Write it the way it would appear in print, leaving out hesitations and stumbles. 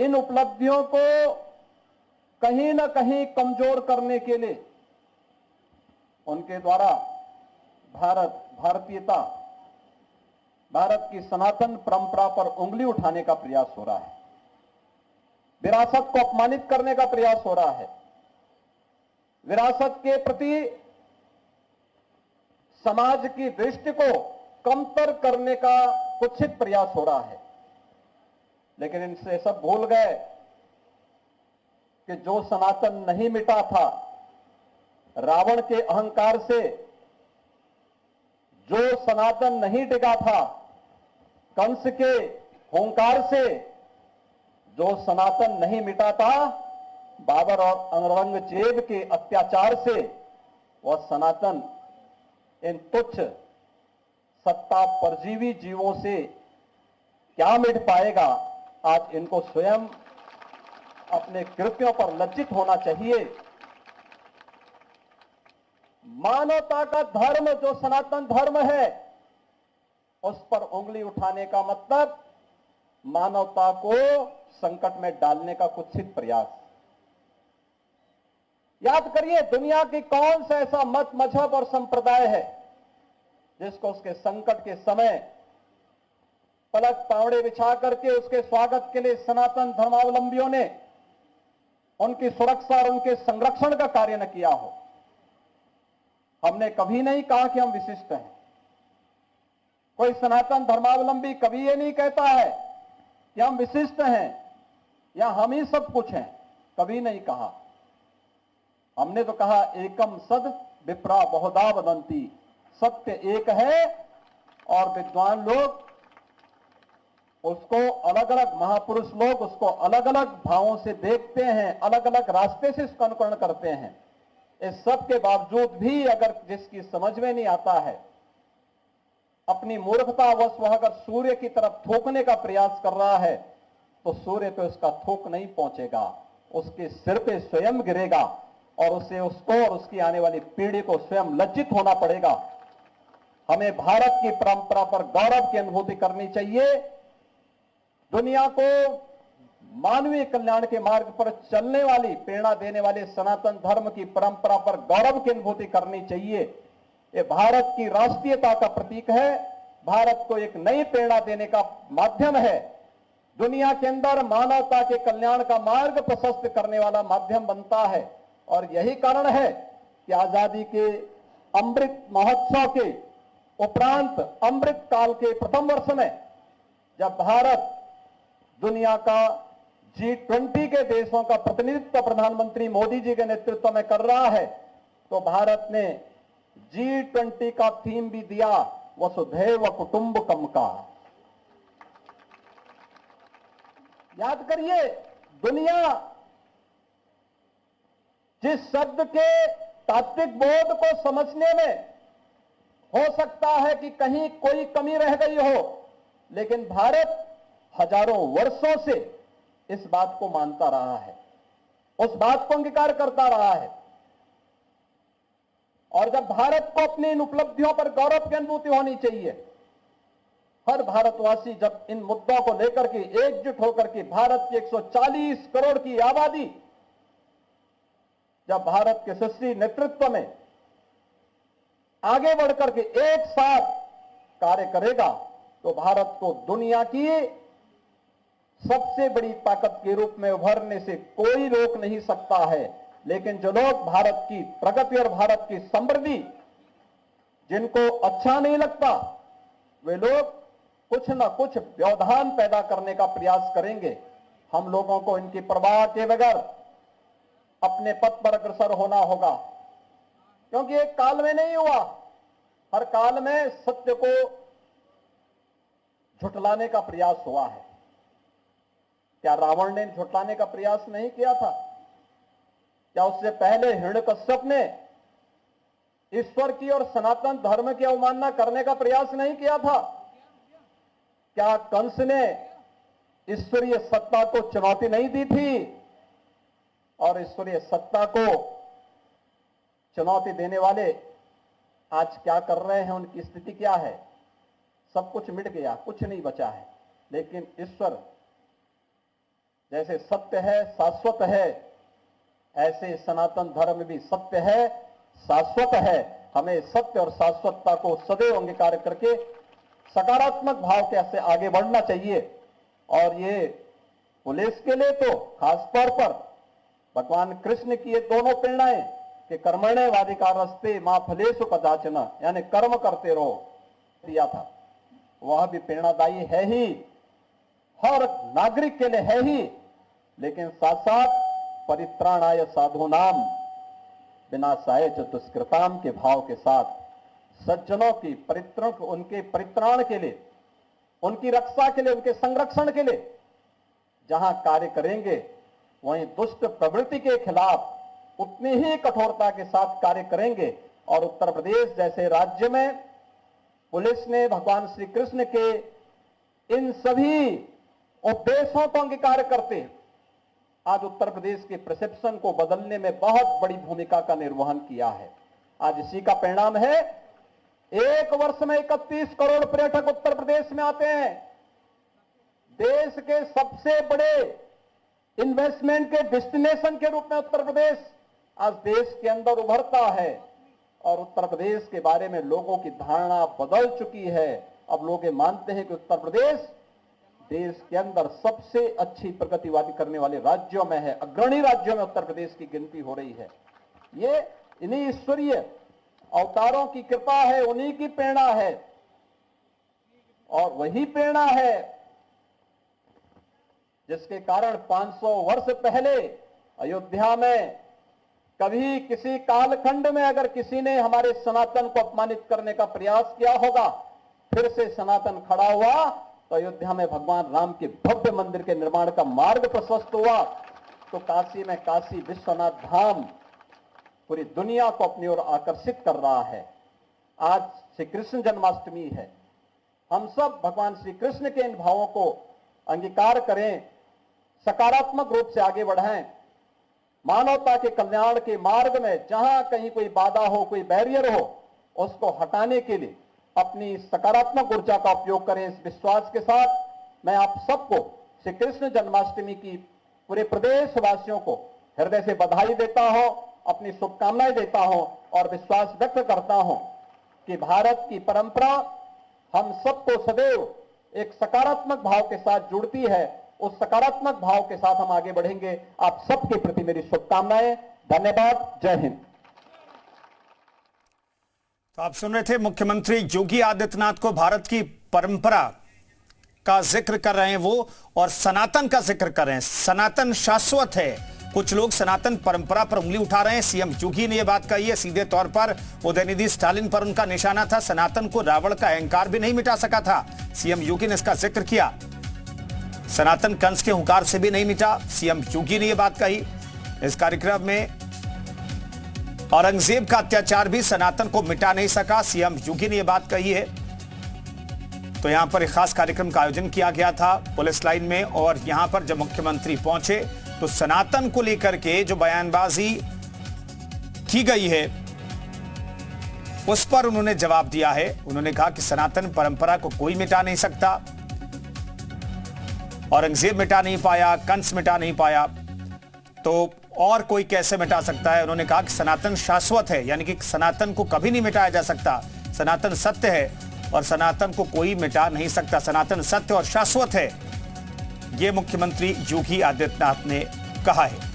इन उपलब्धियों को कहीं न कहीं कमजोर करने के लिए उनके द्वारा भारतीयता, भारत की सनातन परंपरा पर उंगली उठाने का प्रयास हो रहा है, विरासत को अपमानित करने का प्रयास हो रहा है, विरासत के प्रति समाज की दृष्टि को कमतर करने का कुत्सित प्रयास हो रहा है। लेकिन इनसे सब भूल गए कि जो सनातन नहीं मिटा था, रावण के अहंकार से जो सनातन नहीं टिका था, कंस के हुंकार से जो सनातन नहीं मिटा था, बाबर और औरंगजेब के अत्याचार से वह सनातन इन तुच्छ सत्ता परजीवी जीवों से क्या मिट पाएगा। आज इनको स्वयं अपने कृत्यों पर लज्जित होना चाहिए। मानवता का धर्म जो सनातन धर्म है, उस पर उंगली उठाने का मतलब मानवता को संकट में डालने का कुत्सित प्रयास। याद करिए, दुनिया की कौन सा ऐसा मत, मजहब और संप्रदाय है जिसको उसके संकट के समय पलक पावड़े बिछा करके उसके स्वागत के लिए सनातन धर्मावलंबियों ने उनकी सुरक्षा और उनके संरक्षण का कार्य न किया हो। हमने कभी नहीं कहा कि हम विशिष्ट हैं। कोई सनातन धर्मावलंबी कभी ये नहीं कहता है कि हम विशिष्ट हैं या हम ही सब कुछ हैं, कभी नहीं कहा। हमने तो कहा एकम सद विप्रा बहुधा वदंती, सत्य एक है और विद्वान लोग उसको अलग अलग, महापुरुष लोग उसको अलग अलग भावों से देखते हैं, अलग अलग रास्ते से उसका अनुकरण करते हैं। इस सब के बावजूद भी अगर जिसकी समझ में नहीं आता है, अपनी मूर्खतावश वह अगर सूर्य की तरफ थूकने का प्रयास कर रहा है, तो सूर्य पे उसका थूक नहीं पहुंचेगा, उसके सिर पे स्वयं गिरेगा और उसे, उसको और उसकी आने वाली पीढ़ी को स्वयं लज्जित होना पड़ेगा। हमें भारत की परंपरा पर गौरव की अनुभूति करनी चाहिए। दुनिया को मानवीय कल्याण के मार्ग पर चलने वाली, प्रेरणा देने वाले सनातन धर्म की परंपरा पर गौरव की अनुभूति करनी चाहिए। ये भारत की राष्ट्रीयता का प्रतीक है, भारत को एक नई प्रेरणा देने का माध्यम है, दुनिया के अंदर मानवता के कल्याण का मार्ग प्रशस्त करने वाला माध्यम बनता है। और यही कारण है कि आजादी के अमृत महोत्सव के उपरांत अमृत काल के प्रथम वर्ष में जब भारत दुनिया का G20 के देशों का प्रतिनिधित्व प्रधानमंत्री मोदी जी के नेतृत्व में कर रहा है, तो भारत ने G20 का थीम भी दिया वसुधैव कुटुंबकम का। याद करिए, दुनिया जिस शब्द के तात्विक बोध को समझने में हो सकता है कि कहीं कोई कमी रह गई हो, लेकिन भारत हजारों वर्षों से इस बात को मानता रहा है, उस बात को अंगीकार करता रहा है। और जब भारत को अपनी इन उपलब्धियों पर गौरव की अनुभूति होनी चाहिए, हर भारतवासी जब इन मुद्दों को लेकर के एकजुट होकर के भारत की 140 करोड़ की आबादी जब भारत के यशस्वी नेतृत्व में आगे बढ़कर के एक साथ कार्य करेगा, तो भारत को दुनिया की सबसे बड़ी ताकत के रूप में उभरने से कोई रोक नहीं सकता है। लेकिन जो लोग भारत की प्रगति और भारत की समृद्धि जिनको अच्छा नहीं लगता, वे लोग कुछ न कुछ व्यवधान पैदा करने का प्रयास करेंगे। हम लोगों को इनकी परवाह के बगैर अपने पथ पर अग्रसर होना होगा, क्योंकि एक काल में नहीं हुआ, हर काल में सत्य को झुठलाने का प्रयास हुआ है। क्या रावण ने झुठलाने का प्रयास नहीं किया था? क्या उससे पहले हिरण्यकश्यप ने ईश्वर की और सनातन धर्म की अवमानना करने का प्रयास नहीं किया था? क्या कंस ने ईश्वरीय सत्ता को चुनौती नहीं दी थी? और ईश्वरीय सत्ता को चुनौती देने वाले आज क्या कर रहे हैं, उनकी स्थिति क्या है? सब कुछ मिट गया, कुछ नहीं बचा है। लेकिन ईश्वर जैसे सत्य है, शाश्वत है, ऐसे सनातन धर्म भी सत्य है, शाश्वत है। हमें सत्य और शाश्वतता को सदैव अंगीकार करके सकारात्मक भाव कैसे आगे बढ़ना चाहिए। और ये पुलिस के लिए तो खास तौर पर भगवान कृष्ण की ये दोनों प्रेरणाएं कि कर्मण्य वाधिकारस्ते मां फलेषु कदाचन, यानी कर्म करते रहो, दिया था, वह भी प्रेरणादायी है ही, हर नागरिक के लिए है ही। लेकिन साथ साथ परित्राणाय साधूनाम विनाशाय च दुष्कृताम के भाव के साथ सज्जनों की परित्राण, उनके परित्राण के लिए, उनकी रक्षा के लिए, उनके संरक्षण के लिए जहां कार्य करेंगे, वहीं दुष्ट प्रवृत्ति के खिलाफ उतनी ही कठोरता के साथ कार्य करेंगे। और उत्तर प्रदेश जैसे राज्य में पुलिस ने भगवान श्री कृष्ण के इन सभी उपदेशों को अंगीकार करते आज उत्तर प्रदेश के परसेप्शन को बदलने में बहुत बड़ी भूमिका का निर्वहन किया है। आज इसी का परिणाम है, एक वर्ष में 31 करोड़ पर्यटक उत्तर प्रदेश में आते हैं। देश के सबसे बड़े इन्वेस्टमेंट के डेस्टिनेशन के रूप में उत्तर प्रदेश आज देश के अंदर उभरता है। और उत्तर प्रदेश के बारे में लोगों की धारणा बदल चुकी है। अब लोग ये मानते हैं कि उत्तर प्रदेश देश के अंदर सबसे अच्छी प्रगतिवादी करने वाले राज्यों में है, अग्रणी राज्यों में उत्तर प्रदेश की गिनती हो रही है। ये इन्हीं ईश्वरीय अवतारों की कृपा है, उन्हीं की प्रेरणा है। और वही प्रेरणा है जिसके कारण 500 वर्ष पहले अयोध्या में कभी किसी कालखंड में अगर किसी ने हमारे सनातन को अपमानित करने का प्रयास किया होगा, फिर से सनातन खड़ा हुआ तो अयोध्या में भगवान राम के भव्य मंदिर के निर्माण का मार्ग प्रशस्त हुआ। तो काशी में काशी विश्वनाथ धाम पूरी दुनिया को अपनी ओर आकर्षित कर रहा है। आज श्री कृष्ण जन्माष्टमी है। हम सब भगवान श्री कृष्ण के इन भावों को अंगीकार करें, सकारात्मक रूप से आगे बढ़ें। मानवता के कल्याण के मार्ग में जहां कहीं कोई बाधा हो, कोई बैरियर हो, उसको हटाने के लिए अपनी सकारात्मक ऊर्जा का उपयोग करें। इस विश्वास के साथ मैं आप सबको श्री कृष्ण जन्माष्टमी की पूरे प्रदेश वासियों को हृदय से बधाई देता हूं, अपनी शुभकामनाएं देता हूं और विश्वास व्यक्त करता हूं कि भारत की परंपरा हम सबको सदैव एक सकारात्मक भाव के साथ जुड़ती है। उस सकारात्मक भाव के साथ हम आगे बढ़ेंगे। आप सबके प्रति मेरी शुभकामनाएं। धन्यवाद। जय हिंद। तो आप सुन रहे थे मुख्यमंत्री योगी आदित्यनाथ को भारत की परंपरा का जिक्र कर रहे हैं वो, और सनातन का जिक्र कर रहे हैं। सनातन शाश्वत है। कुछ लोग सनातन परंपरा पर उंगली उठा रहे हैं। सीएम योगी ने यह बात कही है। सीधे तौर पर उदयनिधि स्टालिन पर उनका निशाना था। सनातन को रावण का अहंकार भी नहीं मिटा सका था। सीएम योगी ने इसका जिक्र किया। सनातन कंस के हुंकार से भी नहीं मिटा। सीएम योगी ने यह बात कही। इस कार्यक्रम में औरंगजेब का अत्याचार भी सनातन को मिटा नहीं सका। सीएम योगी ने यह बात कही है। तो यहां पर एक खास कार्यक्रम का आयोजन किया गया था पुलिस लाइन में, और यहां पर जब मुख्यमंत्री पहुंचे तो सनातन को लेकर के जो बयानबाजी की गई है उस पर उन्होंने जवाब दिया है। उन्होंने कहा कि सनातन परंपरा को कोई मिटा नहीं सकता। औरंगजेब मिटा नहीं पाया, कंस मिटा नहीं पाया, तो और कोई कैसे मिटा सकता है। उन्होंने कहा कि सनातन शाश्वत है, यानी कि सनातन को कभी नहीं मिटाया जा सकता। सनातन सत्य है और सनातन को कोई मिटा नहीं सकता। सनातन सत्य और शाश्वत है, यह मुख्यमंत्री योगी आदित्यनाथ ने कहा है।